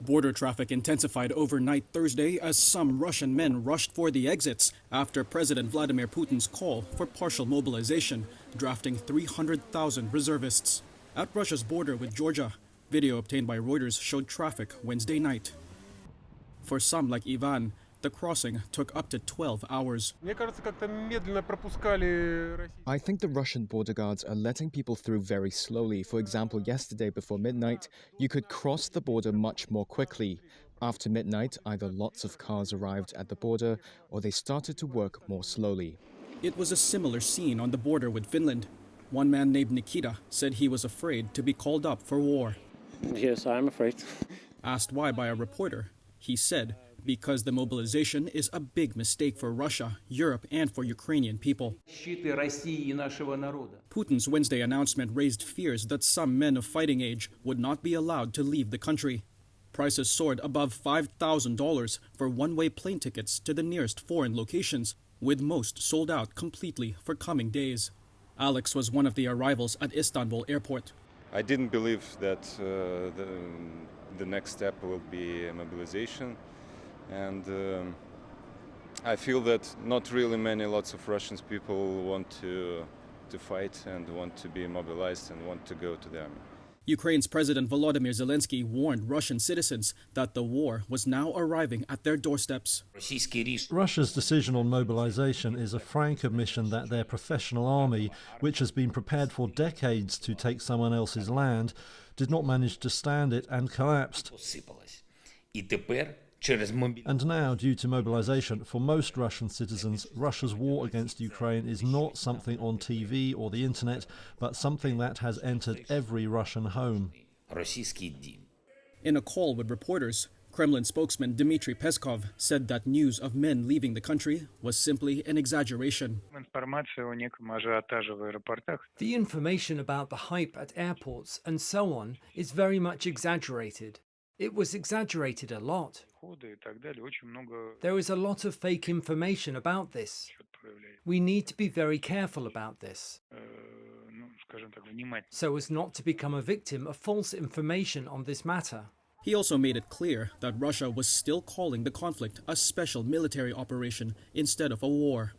Border traffic intensified overnight Thursday as some Russian men rushed for the exits after President Vladimir Putin's call for partial mobilization, drafting 300,000 reservists. At Russia's border with Georgia, video obtained by Reuters showed traffic Wednesday night. For some, like Ivan, the crossing took up to 12 hours. I think the Russian border guards are letting people through very slowly. For example, yesterday before midnight, you could cross the border much more quickly. After midnight, either lots of cars arrived at the border or they started to work more slowly. It was a similar scene on the border with Finland. One man named Nikita said he was afraid to be called up for war. Yes, I'm afraid. Asked why by a reporter, he said, because the mobilization is a big mistake for Russia, Europe, and for Ukrainian people. Putin's Wednesday announcement raised fears that some men of fighting age would not be allowed to leave the country. Prices soared above $5,000 for one-way plane tickets to the nearest foreign locations, with most sold out completely for coming days. Alex was one of the arrivals at Istanbul airport. I didn't believe that the next step will be mobilization. And I feel that not really lots of Russian people want to fight and want to be mobilized and want to go to the army. Ukraine's President Volodymyr Zelensky warned Russian citizens that the war was now arriving at their doorsteps. Russia's decision on mobilization is a frank admission that their professional army, which has been prepared for decades to take someone else's land, did not manage to stand it and collapsed. And now, due to mobilization, for most Russian citizens, Russia's war against Ukraine is not something on TV or the internet, but something that has entered every Russian home. In a call with reporters, Kremlin spokesman Dmitry Peskov said that news of men leaving the country was simply an exaggeration. The information about the hype at airports and so on is very much exaggerated. It was exaggerated a lot. There is a lot of fake information about this. We need to be very careful about this, so as not to become a victim of false information on this matter. He also made it clear that Russia was still calling the conflict a special military operation instead of a war.